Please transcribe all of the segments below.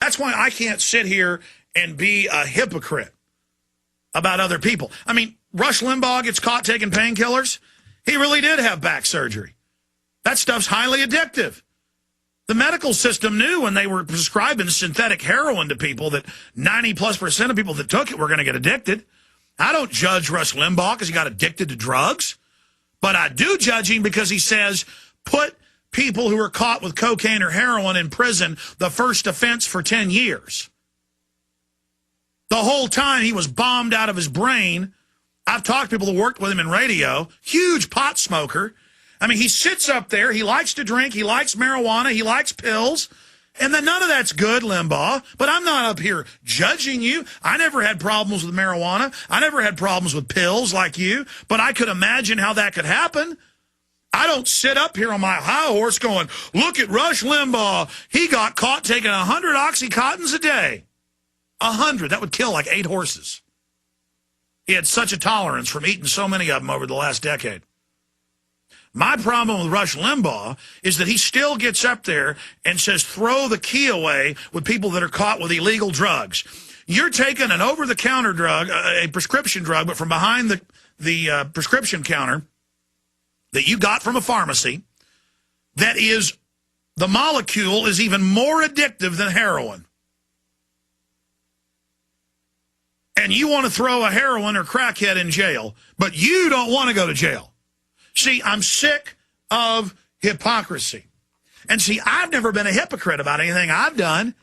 That's why I can't sit here and be a hypocrite about other people. I mean, Rush Limbaugh gets caught taking painkillers. He really did have back surgery. That stuff's highly addictive. The medical system knew when they were prescribing synthetic heroin to people that 90+% of people that took it were going to get addicted. I don't judge Rush Limbaugh because he got addicted to drugs, but I do judge him because he says put people who are caught with cocaine or heroin in prison, the first offense for 10 years. The whole time he was bombed out of his brain. I've talked to people who worked with him in radio, huge pot smoker. I mean, he sits up there, he likes to drink, he likes marijuana, he likes pills, and then none of that's good, Limbaugh. But I'm not up here judging you. I never had problems with marijuana. I never had problems with pills like you, but I could imagine how that could happen. I don't sit up here on my high horse going, look at Rush Limbaugh. He got caught taking 100 Oxycontins a day. 100. That would kill like 8 horses. He had such a tolerance from eating so many of them over the last decade. My problem with Rush Limbaugh is that he still gets up there and says, throw the key away with people that are caught with illegal drugs. You're taking an over-the-counter drug, a prescription drug, but from behind the prescription counter that you got from a pharmacy, that is, the molecule is even more addictive than heroin. And you want to throw a heroin or crackhead in jail, but you don't want to go to jail. See, I'm sick of hypocrisy. And see, I've never been a hypocrite about anything I've done.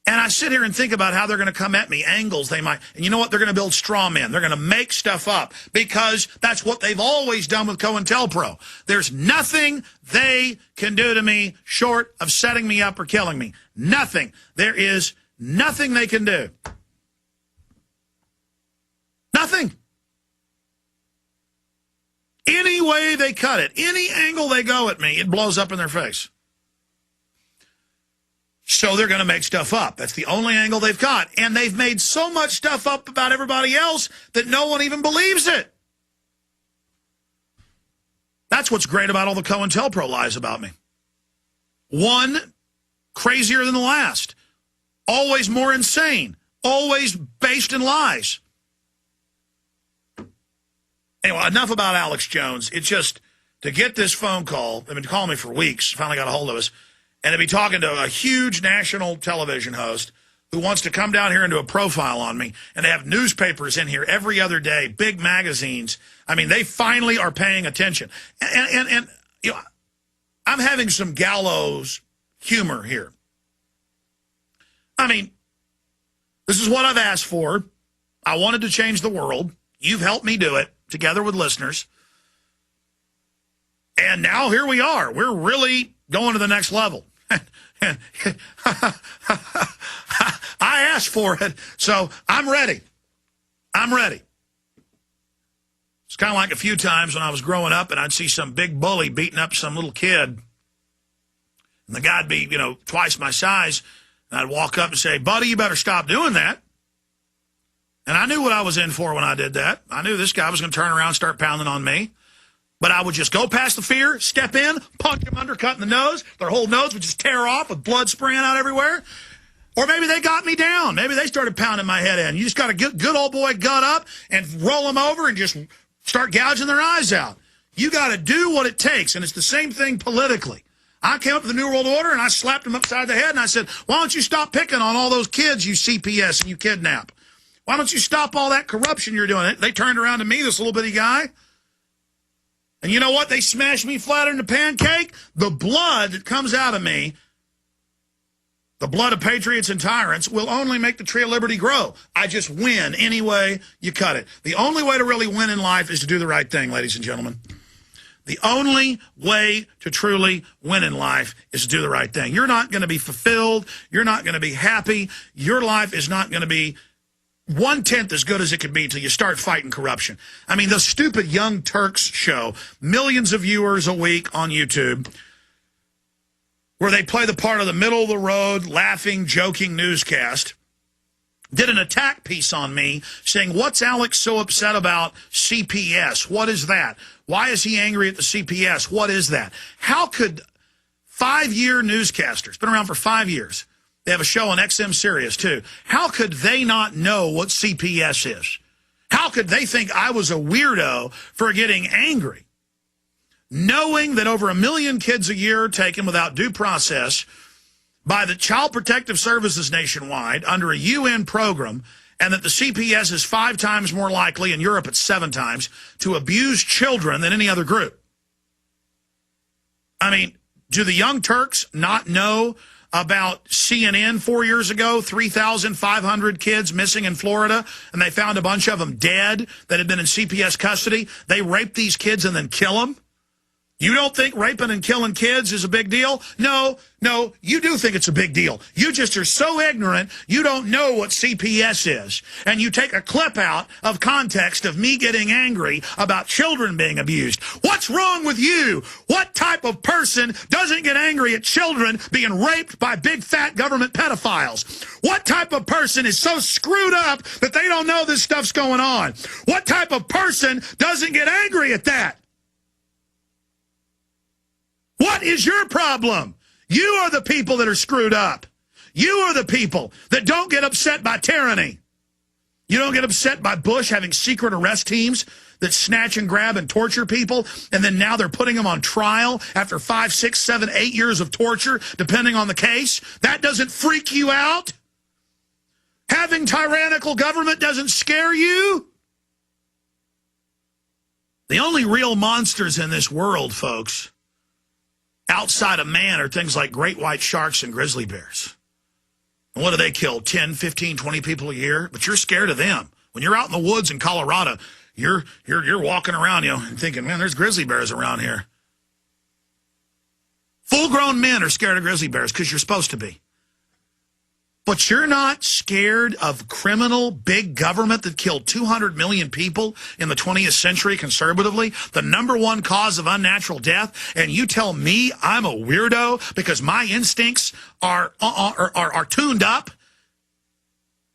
And I sit here and think about how they're going to come at me, angles they might. And you know what? They're going to build straw men. They're going to make stuff up because that's what they've always done with COINTELPRO. There's nothing they can do to me short of setting me up or killing me. Nothing. There is nothing they can do. Nothing. Any way they cut it, any angle they go at me, it blows up in their face. So they're going to make stuff up. That's the only angle they've got. And they've made so much stuff up about everybody else that no one even believes it. That's what's great about all the COINTELPRO lies about me. One crazier than the last. Always more insane. Always based in lies. Anyway, enough about Alex Jones. It's just to get this phone call, they've been calling me for weeks, finally got a hold of us, and to be talking to a huge national television host who wants to come down here and do a profile on me, and to have newspapers in here every other day, big magazines. I mean, they finally are paying attention. And you know, I'm having some gallows humor here. I mean, this is what I've asked for. I wanted to change the world. You've helped me do it, together with listeners. And now here we are. We're really going to the next level. I asked for it, so I'm ready. I'm ready. It's kind of like a few times when I was growing up and I'd see some big bully beating up some little kid. And the guy'd be, you know, twice my size. And I'd walk up and say, buddy, you better stop doing that. And I knew what I was in for when I did that. I knew this guy was going to turn around and start pounding on me. But I would just go past the fear, step in, punch him undercut in the nose. Their whole nose would just tear off with blood spraying out everywhere. Or maybe they got me down. Maybe they started pounding my head in. You just got to get good old boy gut up and roll them over and just start gouging their eyes out. You got to do what it takes. And it's the same thing politically. I came up with the New World Order and I slapped him upside the head and I said, why don't you stop picking on all those kids you CPS and you kidnap? Why don't you stop all that corruption you're doing? They turned around to me, this little bitty guy. And you know what? They smashed me flat in the pancake. The blood that comes out of me, the blood of patriots and tyrants, will only make the tree of liberty grow. I just win any way you cut it. The only way to really win in life is to do the right thing, ladies and gentlemen. The only way to truly win in life is to do the right thing. You're not going to be fulfilled. You're not going to be happy. Your life is not going to be 1/10 as good as it could be till you start fighting corruption. I mean, the stupid Young Turks show, millions of viewers a week on YouTube, where they play the part of the middle-of-the-road, laughing, joking newscast, did an attack piece on me saying, what's Alex so upset about CPS? What is that? Why is he angry at the CPS? What is that? How could 5-year newscaster. It's been around for 5 years. They have a show on XM Sirius, too. How could they not know what CPS is? How could they think I was a weirdo for getting angry? Knowing that over 1 million kids a year are taken without due process by the Child Protective Services nationwide under a UN program, and that the CPS is 5 times more likely, in Europe it's 7 times, to abuse children than any other group. I mean, do the Young Turks not know about CNN 4 years ago, 3,500 kids missing in Florida, and they found a bunch of them dead that had been in CPS custody? They raped these kids and then kill them? You don't think raping and killing kids is a big deal? No, you do think it's a big deal. You just are so ignorant, you don't know what CPS is. And you take a clip out of context of me getting angry about children being abused. What's wrong with you? What type of person doesn't get angry at children being raped by big fat government pedophiles? What type of person is so screwed up that they don't know this stuff's going on? What type of person doesn't get angry at that? What is your problem? You are the people that are screwed up. You are the people that don't get upset by tyranny. You don't get upset by Bush having secret arrest teams that snatch and grab and torture people, and then now they're putting them on trial after 5, 6, 7, 8 years of torture, depending on the case. That doesn't freak you out? Having tyrannical government doesn't scare you? The only real monsters in this world, folks, outside of man, are things like great white sharks and grizzly bears. And what do they kill? 10, 15, 20 people a year? But you're scared of them. When you're out in the woods in Colorado, you're walking around, and thinking, man, there's grizzly bears around here. Full-grown men are scared of grizzly bears because you're supposed to be. But you're not scared of criminal big government that killed 200 million people in the 20th century conservatively, the #1 cause of unnatural death, and you tell me I'm a weirdo because my instincts are tuned up,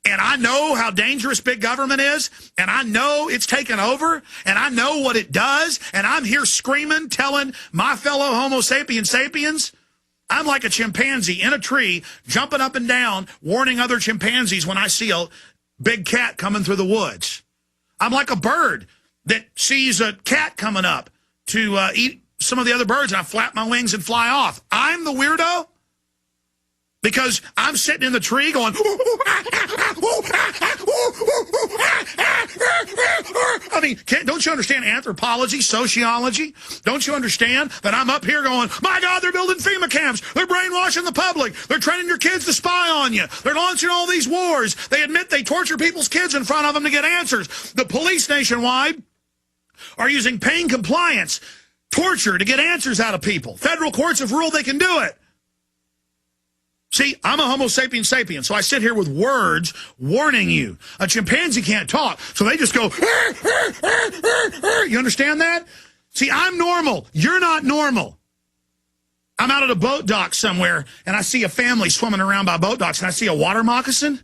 and I know how dangerous big government is, and I know it's taken over, and I know what it does, and I'm here screaming, telling my fellow Homo sapiens, I'm like a chimpanzee in a tree, jumping up and down, warning other chimpanzees when I see a big cat coming through the woods. I'm like a bird that sees a cat coming up to eat some of the other birds, and I flap my wings and fly off. I'm the weirdo because I'm sitting in the tree going, I mean, don't you understand anthropology, sociology? Don't you understand that I'm up here going, my God, they're building FEMA camps. They're brainwashing the public. They're training your kids to spy on you. They're launching all these wars. They admit they torture people's kids in front of them to get answers. The police nationwide are using pain compliance, torture to get answers out of people. Federal courts have ruled they can do it. See, I'm a Homo sapien, so I sit here with words warning you. A chimpanzee can't talk, so they just go, you understand that? See, I'm normal. You're not normal. I'm out at a boat dock somewhere, and I see a family swimming around by boat docks, and I see a water moccasin.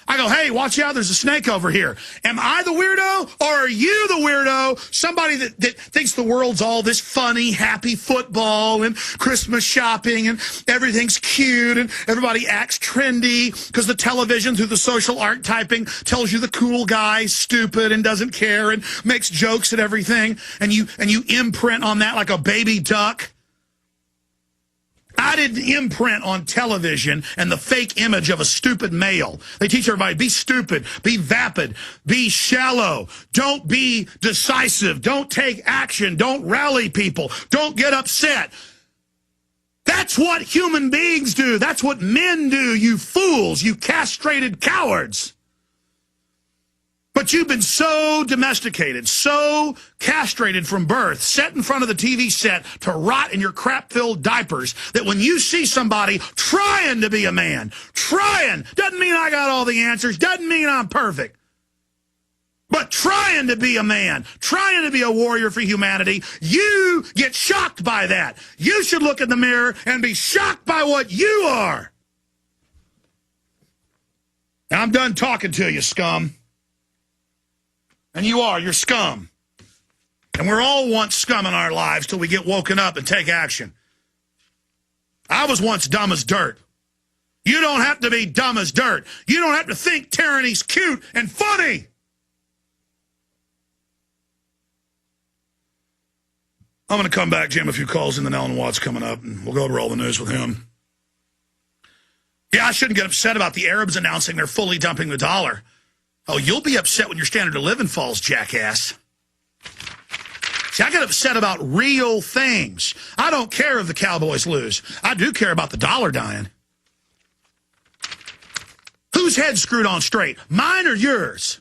I go, hey, watch out, there's a snake over here. Am I the weirdo, or are you the weirdo? Somebody that thinks the world's all this funny, happy football and Christmas shopping and everything's cute and everybody acts trendy because the television through the social archetyping tells you the cool guy's stupid and doesn't care and makes jokes at everything, and you imprint on that like a baby duck. I didn't imprint on television and the fake image of a stupid male. They teach everybody, be stupid, be vapid, be shallow, don't be decisive, don't take action, don't rally people, don't get upset. That's what human beings do. That's what men do, you fools, you castrated cowards. But you've been so domesticated, so castrated from birth, set in front of the TV set to rot in your crap-filled diapers, that when you see somebody trying to be a man, doesn't mean I got all the answers, doesn't mean I'm perfect, but trying to be a man, trying to be a warrior for humanity, you get shocked by that. You should look in the mirror and be shocked by what you are. Now, I'm done talking to you, scum. And you're scum. And we're all once scum in our lives till we get woken up and take action. I was once dumb as dirt. You don't have to be dumb as dirt. You don't have to think tyranny's cute and funny. I'm going to come back, Jim, a few calls, and then Alan Watts coming up, and we'll go over all the news with him. Yeah, I shouldn't get upset about the Arabs announcing they're fully dumping the dollar. Oh, you'll be upset when your standard of living falls, jackass. See, I get upset about real things. I don't care if the Cowboys lose. I do care about the dollar dying. Whose head's screwed on straight? Mine or yours?